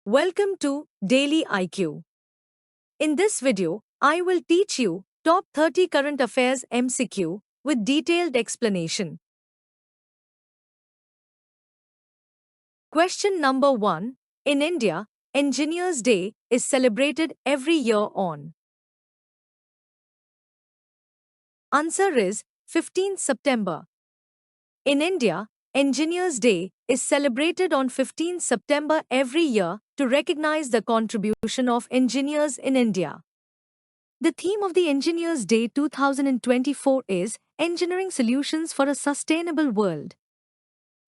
Welcome to Daily IQ. In this video, I will teach you top 30 current affairs MCQ with detailed explanation. Question number 1. In India, Engineers Day is celebrated every year on. Answer is 15th September. In India, Engineers Day is celebrated on 15th September every year to recognize the contribution of engineers in India. The theme of the Engineers Day 2024 is Engineering Solutions for a Sustainable World.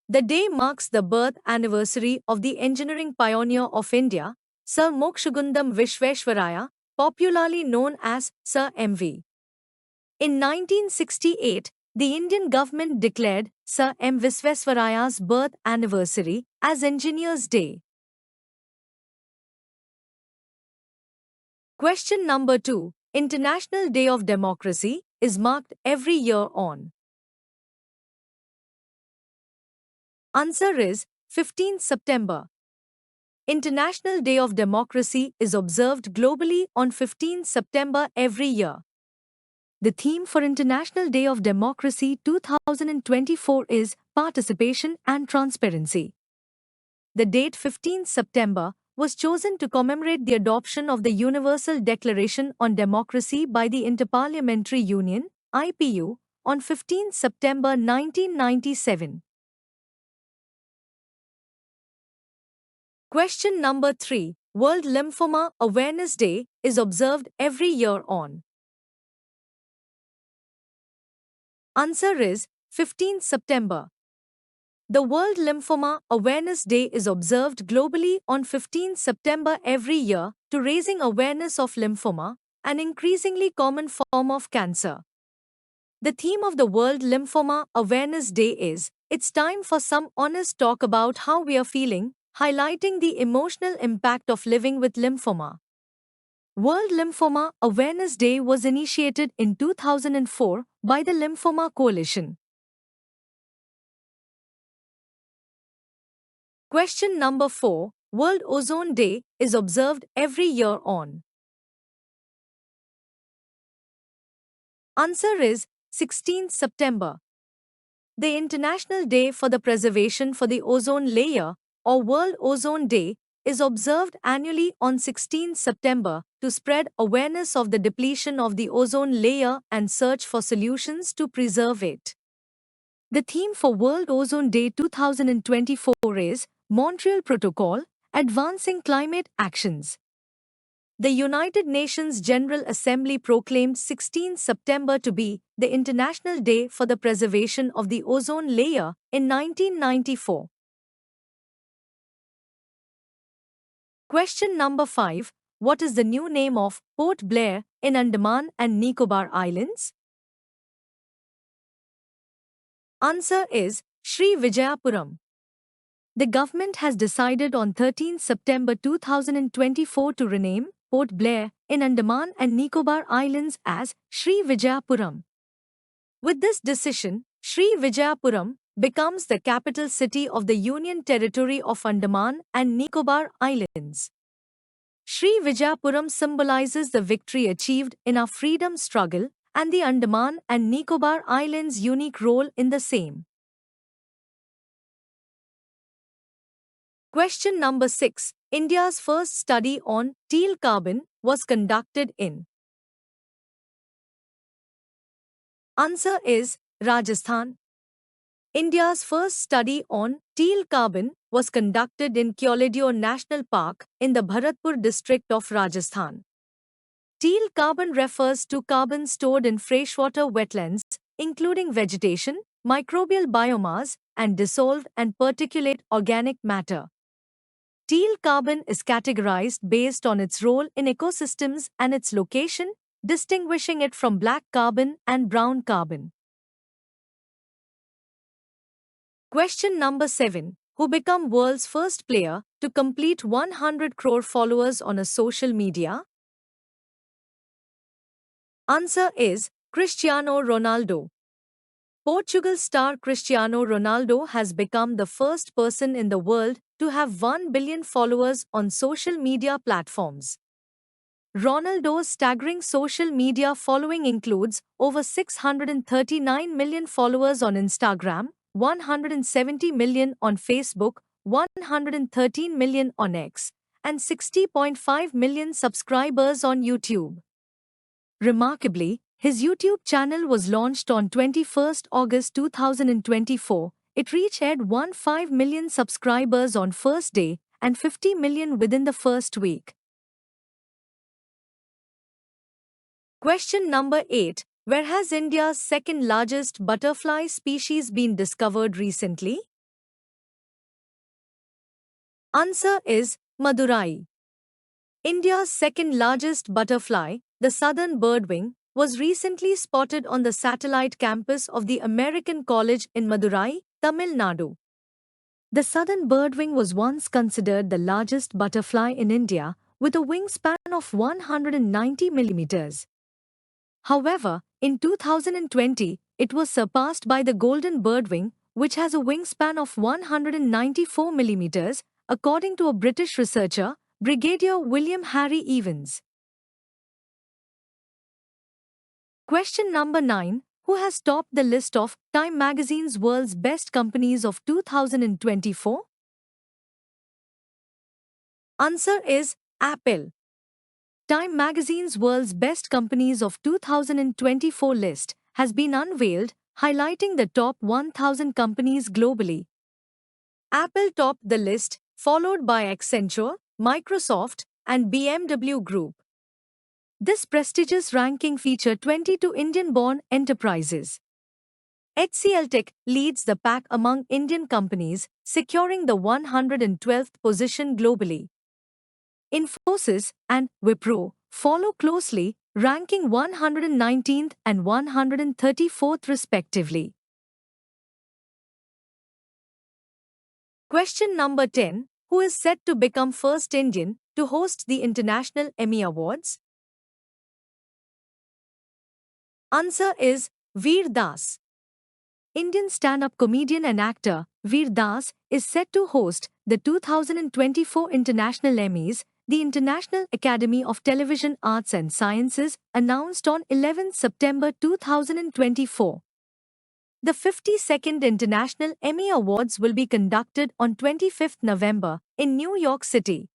The day marks the birth anniversary of the engineering pioneer of India, Sir Mokshagundam Vishveshwaraya, popularly known as Sir MV. In 1968, the Indian government declared Sir M. Visvesvaraya's birth anniversary as Engineers Day. Question number 2. International Day of Democracy is marked every year on. Answer is 15th September. International Day of Democracy is observed globally on 15th September every year. The theme for International Day of Democracy 2024 is Participation and Transparency. The date 15th September was chosen to commemorate the adoption of the Universal Declaration on Democracy by the Interparliamentary Union, IPU, on 15th September 1997. Question number 3. World Lymphoma Awareness Day is observed every year on. Answer is 15th September. The World Lymphoma Awareness Day is observed globally on 15th September every year to raising awareness of lymphoma, an increasingly common form of cancer. The theme of the World Lymphoma Awareness Day is, It's time for some honest talk about how we are feeling, highlighting the emotional impact of living with lymphoma. World Lymphoma Awareness Day was initiated in 2004 by the Lymphoma Coalition. Question number 4. World Ozone Day is observed every year on. Answer is 16th September. The International Day for the Preservation for the Ozone Layer, or World Ozone Day, is observed annually on 16th September to spread awareness of the depletion of the ozone layer and search for solutions to preserve it. The theme for World Ozone Day 2024 is Montreal Protocol, Advancing Climate Actions. The United Nations General Assembly proclaimed 16th September to be the International Day for the Preservation of the Ozone Layer in 1994. Question number 5. What is the new name of Port Blair in Andaman and Nicobar Islands? Answer is Sri Vijayapuram. The government has decided on 13 September 2024 to rename Port Blair in Andaman and Nicobar Islands as Sri Vijayapuram. With this decision, Sri Vijayapuram becomes the capital city of the Union Territory of Andaman and Nicobar Islands. Sri Vijayapuram symbolizes the victory achieved in our freedom struggle and the Andaman and Nicobar Islands' unique role in the same. Question number 6. India's first study on teal carbon was conducted in. Answer is Rajasthan. India's first study on teal carbon was conducted in Keoladeo National Park in the Bharatpur district of Rajasthan. Teal carbon refers to carbon stored in freshwater wetlands, including vegetation, microbial biomass, and dissolved and particulate organic matter. Teal carbon is categorized based on its role in ecosystems and its location, distinguishing it from black carbon and brown carbon. Question number 7. Who became world's first player to complete 100 crore followers on a social media? Answer is Cristiano Ronaldo. Portugal star Cristiano Ronaldo has become the first person in the world to have 1 billion followers on social media platforms. Ronaldo's staggering social media following includes over 639 million followers on Instagram, 170 million on Facebook, 113 million on X, and 60.5 million subscribers on YouTube. Remarkably, his YouTube channel was launched on 21st August 2024. It reached 15 million subscribers on first day and 50 million within the first week. Question number 8. Where has India's second largest butterfly species been discovered recently? Answer is Madurai. India's second largest butterfly, the southern birdwing, was recently spotted on the satellite campus of the American College in Madurai, Tamil Nadu. The southern birdwing was once considered the largest butterfly in India, with a wingspan of 190 millimeters. However, in 2020, it was surpassed by the golden birdwing, which has a wingspan of 194 millimeters, according to a British researcher, Brigadier William Harry Evans. Question number 9. Who has topped the list of Time magazine's world's best companies of 2024? Answer is Apple. Time magazine's world's best companies of 2024 list has been unveiled, highlighting the top 1,000 companies globally. Apple topped the list, followed by Accenture, Microsoft, and BMW Group. This prestigious ranking featured 22 Indian-born enterprises. HCLTech leads the pack among Indian companies, securing the 112th position globally. Infosys and Wipro follow closely, ranking 119th and 134th respectively. Question number 10. Who is set to become first Indian to host the International Emmy Awards? Answer is Veer Das. Indian stand-up comedian and actor Veer Das is set to host the 2024 International Emmys, the International Academy of Television Arts and Sciences announced on 11 September 2024. The 52nd International Emmy Awards will be conducted on 25 November in New York City.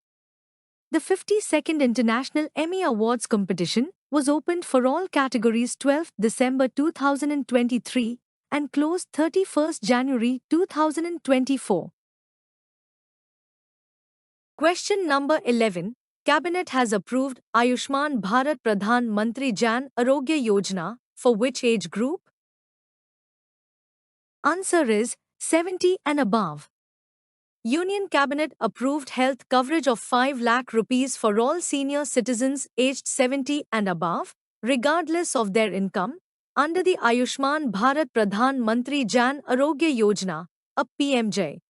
The 52nd International Emmy Awards competition was opened for all categories 12 December 2023 and closed 31 January 2024. Question number 11. Cabinet has approved Ayushman Bharat Pradhan Mantri Jan Arogya Yojana for which age group? Answer is 70 and above. Union Cabinet approved health coverage of 5 lakh rupees for all senior citizens aged 70 and above, regardless of their income, under the Ayushman Bharat Pradhan Mantri Jan Arogya Yojana, a PMJ.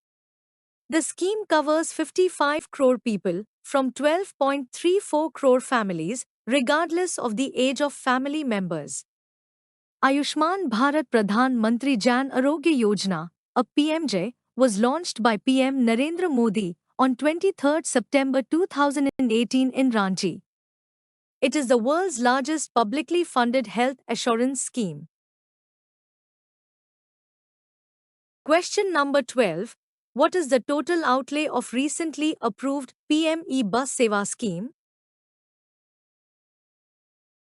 The scheme covers 55 crore people from 12.34 crore families, regardless of the age of family members. Ayushman Bharat Pradhan Mantri Jan Arogya Yojana, a PMJ, was launched by PM Narendra Modi on 23 September 2018 in Ranchi. It is the world's largest publicly funded health assurance scheme. Question number 12. What is the total outlay of recently approved PM E-Bus Seva scheme?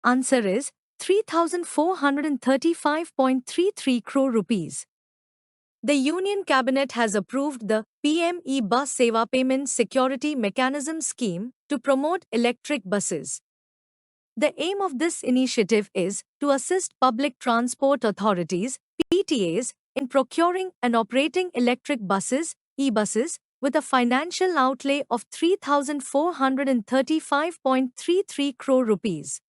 Answer is 3,435.33 crore rupees. The Union Cabinet has approved the PM E-Bus Seva Payment Security Mechanism scheme to promote electric buses. The aim of this initiative is to assist public transport authorities, PTAs, in procuring and operating electric buses, e-buses, with a financial outlay of 3,435.33 crore rupees.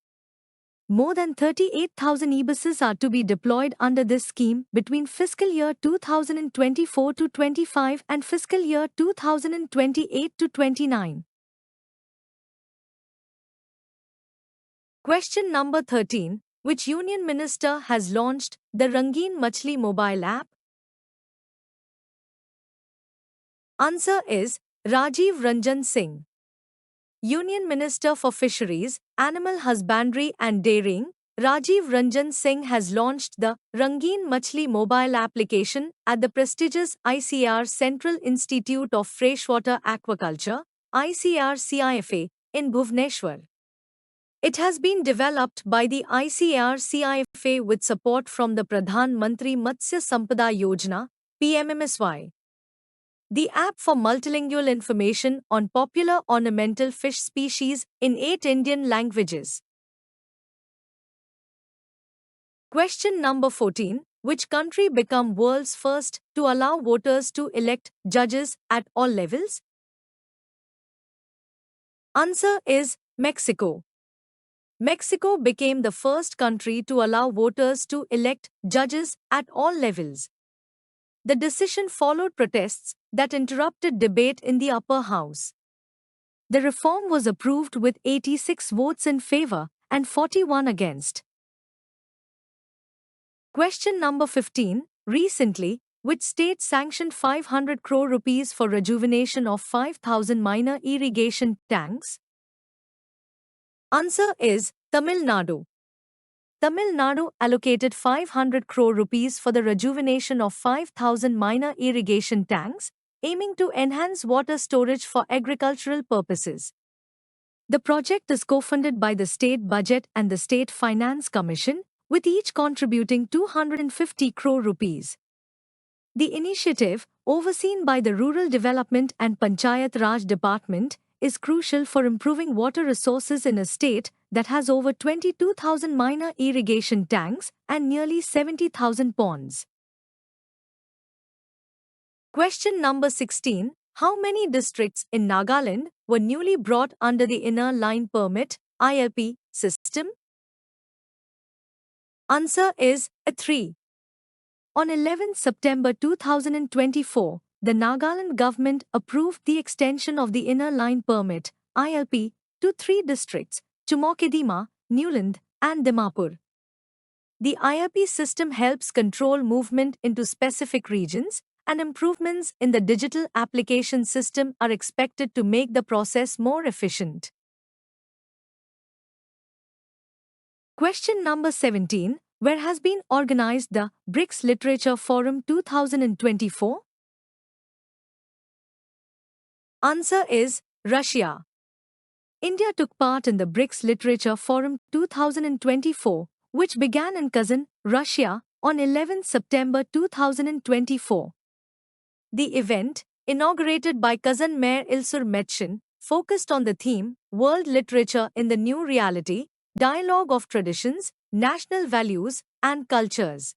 More than 38,000 e-buses are to be deployed under this scheme between fiscal year 2024-25 and fiscal year 2028-29. Question number 13. Which Union Minister has launched the Rangeen Machli mobile app? Answer is Rajiv Ranjan Singh. Union Minister for Fisheries, Animal Husbandry and Dairying, Rajiv Ranjan Singh has launched the Rangeen Machli mobile application at the prestigious ICAR Central Institute of Freshwater Aquaculture, ICAR-CIFA, in Bhubaneswar. It has been developed by the ICAR-CIFA with support from the Pradhan Mantri Matsya Sampada Yojana, PMMSY. The app for multilingual information on popular ornamental fish species in 8 Indian languages. Question number 14. Which country became world's first to allow voters to elect judges at all levels? Answer is Mexico. Mexico became the first country to allow voters to elect judges at all levels. The decision followed protests that interrupted debate in the upper house. The reform was approved with 86 votes in favor and 41 against. Question number 15. Recently, which state sanctioned 500 crore rupees for rejuvenation of 5,000 minor irrigation tanks? Answer is Tamil Nadu. Tamil Nadu allocated 500 crore rupees for the rejuvenation of 5,000 minor irrigation tanks, aiming to enhance water storage for agricultural purposes. The project is co-funded by the State Budget and the State Finance Commission, with each contributing 250 crore rupees. The initiative, overseen by the Rural Development and Panchayat Raj Department, is crucial for improving water resources in a state that has over 22,000 minor irrigation tanks and nearly 70,000 ponds. Question number 16. How many districts in Nagaland were newly brought under the Inner Line Permit (ILP) system? Answer is 3. On 11 September 2024, the Nagaland government approved the extension of the Inner Line Permit (ILP) to 3 districts, Chumokedima, Newland, and Dimapur. The ILP system helps control movement into specific regions, and improvements in the digital application system are expected to make the process more efficient. Question number 17. Where has been organized the BRICS Literature Forum 2024? Answer is Russia. India took part in the BRICS Literature Forum 2024, which began in Kazan, Russia, on 11 September 2024. The event, inaugurated by Kazan Mayor Ilsur Metchin, focused on the theme World Literature in the New Reality, Dialogue of Traditions, National Values and Cultures.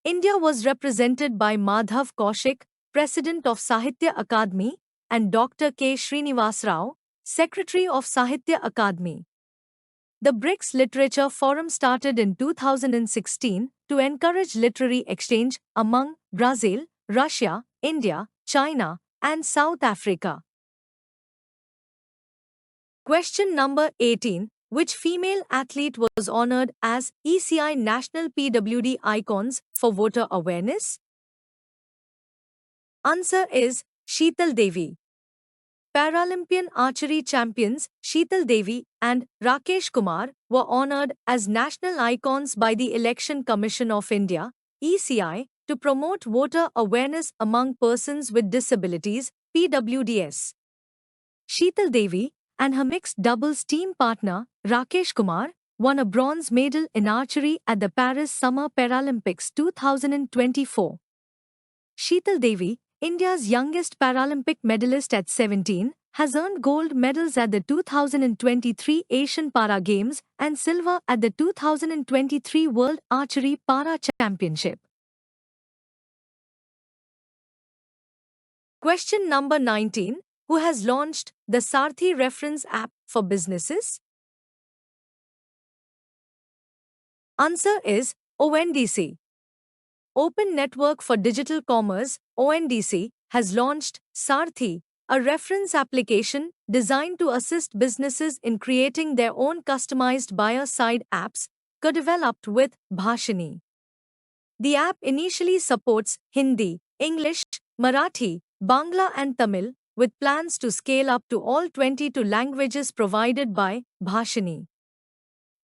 India was represented by Madhav Kaushik, President of Sahitya Akademi, and Dr. K. Srinivas Rao, Secretary of Sahitya Akademi. The BRICS Literature Forum started in 2016 to encourage literary exchange among Brazil, Russia, India, China, and South Africa. Question number 18. Which female athlete was honored as ECI National PWD Icons for Voter Awareness? Answer is Sheetal Devi. Paralympian archery champions Sheetal Devi and Rakesh Kumar were honored as national icons by the Election Commission of India, ECI, to promote voter awareness among persons with disabilities, PWDs. Sheetal Devi and her mixed doubles team partner, Rakesh Kumar, won a bronze medal in archery at the Paris Summer Paralympics 2024. Sheetal Devi, India's youngest Paralympic medalist at 17, has earned gold medals at the 2023 Asian Para Games and silver at the 2023 World Archery Para Championship. Question number 19. Who has launched the Sarthi Reference app for businesses? Answer is ONDC. Open Network for Digital Commerce, ONDC, has launched Sarthi, a reference application designed to assist businesses in creating their own customized buyer-side apps, co-developed with Bhashini. The app initially supports Hindi, English, Marathi, Bangla and Tamil, with plans to scale up to all 22 languages provided by Bhashini.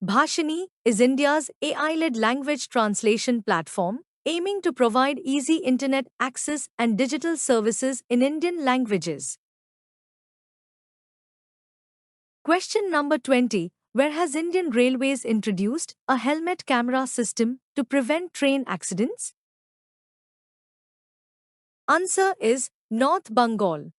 Bhashini is India's AI-led language translation platform, aiming to provide easy internet access and digital services in Indian languages. Question number 20. Where has Indian Railways introduced a helmet camera system to prevent train accidents? Answer is North Bengal.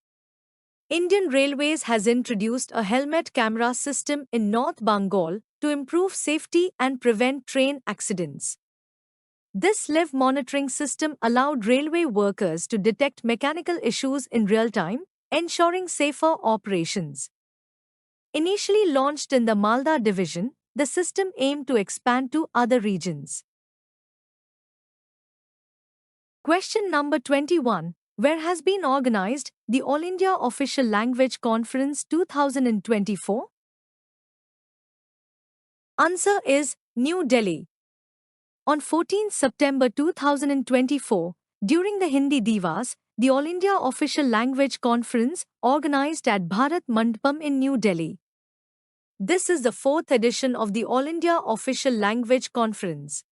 Indian Railways has introduced a helmet camera system in North Bengal to improve safety and prevent train accidents. This live monitoring system allowed railway workers to detect mechanical issues in real time, ensuring safer operations. Initially launched in the Malda division, the system aimed to expand to other regions. Question number 21. Where has been organized the All India Official Language Conference 2024? Answer is New Delhi. On 14 September 2024, during the Hindi Divas, the All India Official Language Conference organized at Bharat Mandapam in New Delhi. This is the fourth edition of the All India Official Language Conference.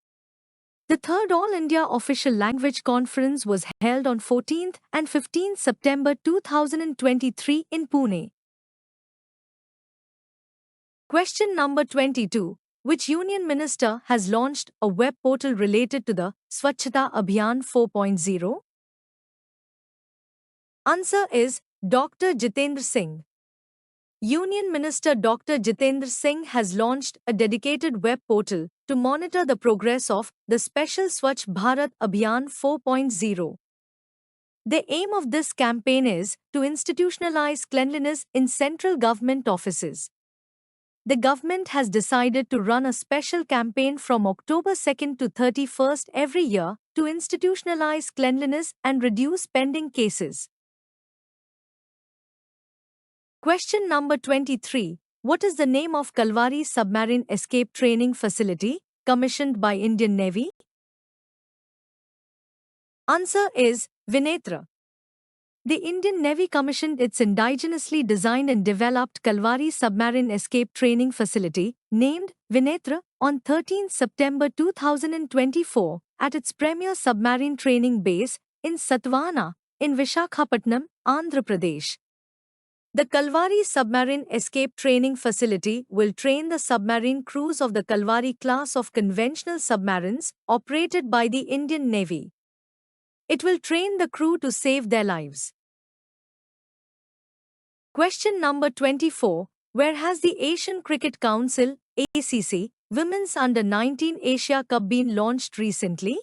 The third All India Official Language Conference was held on 14th and 15th September 2023 in Pune. Question number 22. Which Union Minister has launched a web portal related to the Swachhata Abhiyan 4.0? Answer is Dr. Jitendra Singh. Union Minister Dr. Jitendra Singh has launched a dedicated web portal to monitor the progress of the Special Swachh Bharat Abhiyan 4.0. The aim of this campaign is to institutionalize cleanliness in central government offices. The government has decided to run a special campaign from October 2nd to 31st every year to institutionalize cleanliness and reduce pending cases. Question number 23. What is the name of Kalvari Submarine Escape Training Facility, commissioned by Indian Navy? Answer is Vinetra. The Indian Navy commissioned its indigenously designed and developed Kalvari Submarine Escape Training Facility, named Vinetra, on 13 September 2024 at its premier submarine training base in Satavahana, in Vishakhapatnam, Andhra Pradesh. The Kalvari Submarine Escape Training Facility will train the submarine crews of the Kalvari class of conventional submarines operated by the Indian Navy. It will train the crew to save their lives. Question number 24. Where has the Asian Cricket Council (ACC) Women's Under-19 Asia Cup been launched recently?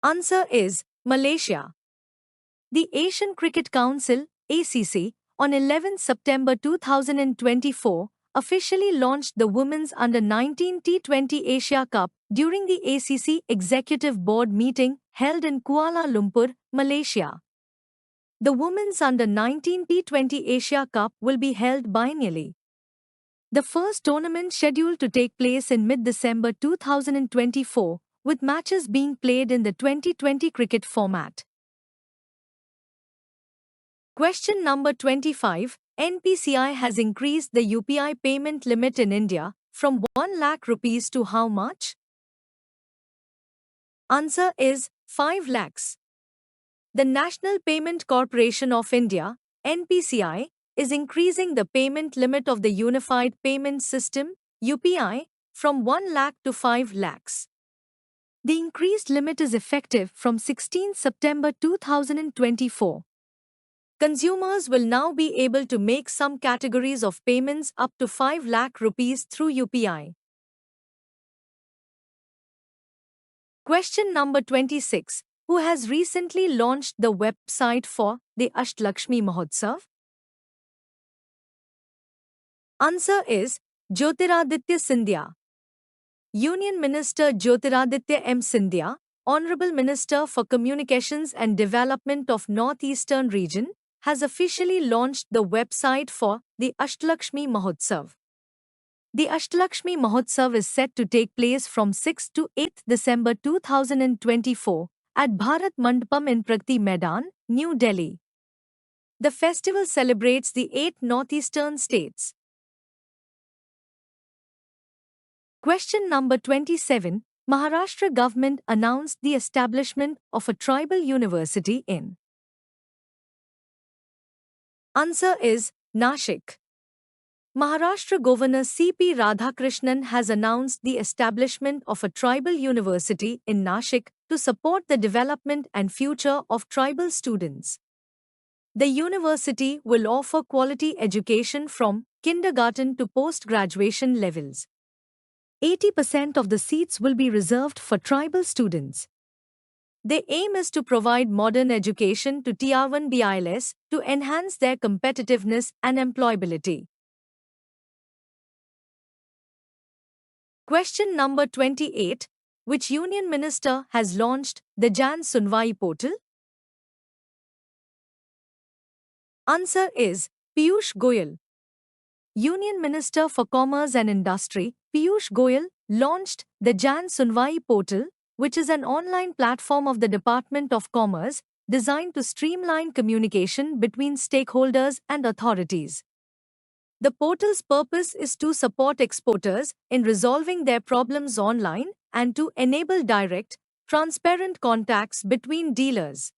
Answer is Malaysia. The Asian Cricket Council (ACC) on 11 September 2024 officially launched the Women's Under-19 T20 Asia Cup during the ACC Executive Board meeting held in Kuala Lumpur, Malaysia. The Women's Under-19 T20 Asia Cup will be held biennially. The first tournament scheduled to take place in mid-December 2024, with matches being played in the 2020 cricket format. Question number 25. NPCI has increased the UPI payment limit in India from 1 lakh rupees to how much? Answer is 5 lakhs. The National Payment Corporation of India, NPCI, is increasing the payment limit of the Unified Payment System, UPI, from 1 lakh to 5 lakhs. The increased limit is effective from 16 September 2024. Consumers will now be able to make some categories of payments up to 5 lakh rupees through UPI. Question number 26. Who has recently launched the website for the Ashtalakshmi Mahotsav? Answer is Jyotiraditya Scindia. Union Minister Jyotiraditya M. Scindia, Honorable Minister for Communications and Development of Northeastern Region, has officially launched the website for the Ashtalakshmi Mahotsav. The Ashtalakshmi Mahotsav is set to take place from 6 to 8 December 2024 at Bharat Mandapam in Pragati Maidan, New Delhi. The festival celebrates the 8 northeastern states. Question number 27. Maharashtra government announced the establishment of a tribal university in. Answer is Nashik. Maharashtra Governor C.P. Radhakrishnan has announced the establishment of a tribal university in Nashik to support the development and future of tribal students. The university will offer quality education from kindergarten to post-graduation levels. 80% of the seats will be reserved for tribal students. The aim is to provide modern education to Tier-1 BILs to enhance their competitiveness and employability. Question number 28. Which Union Minister has launched the Jan Sunwai portal? Answer is Piyush Goyal. Union Minister for Commerce and Industry, Piyush Goyal, launched the Jan Sunwai portal, which is an online platform of the Department of Commerce designed to streamline communication between stakeholders and authorities. The portal's purpose is to support exporters in resolving their problems online and to enable direct, transparent contacts between dealers.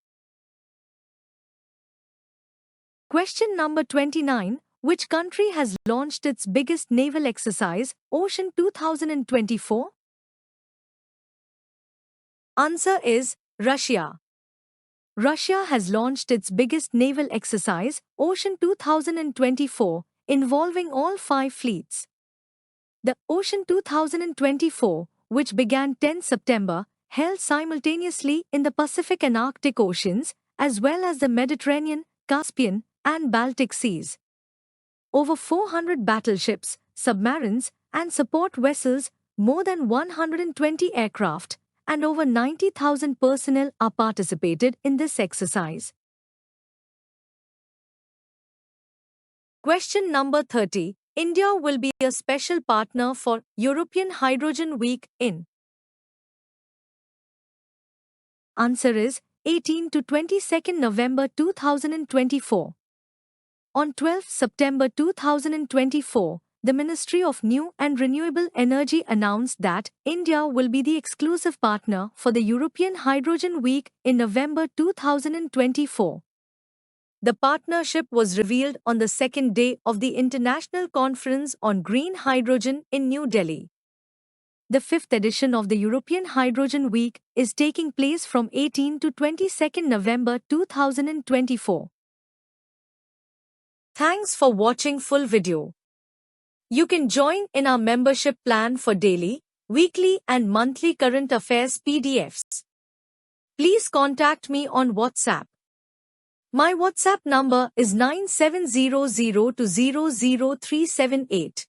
Question number 29. Which country has launched its biggest naval exercise, Ocean 2024? Answer is Russia. Russia has launched its biggest naval exercise, Ocean 2024, involving all 5 fleets. The Ocean 2024, which began 10 September, held simultaneously in the Pacific and Arctic Oceans, as well as the Mediterranean, Caspian, and Baltic Seas. Over 400 battleships, submarines, and support vessels, more than 120 aircraft, and over 90,000 personnel are participated in this exercise. Question number 30. India will be a special partner for European Hydrogen Week in. Answer is 18 to 22 November 2024. On 12 September 2024, the Ministry of New and Renewable Energy announced that India will be the exclusive partner for the European Hydrogen Week in November 2024. The partnership was revealed on the second day of the International Conference on Green Hydrogen in New Delhi. The 5th edition of the European Hydrogen Week is taking place from 18 to 22 November 2024. Thanks for watching full video. You can join in our membership plan for daily, weekly and monthly current affairs PDFs. Please contact me on WhatsApp. My WhatsApp number is 9700200378.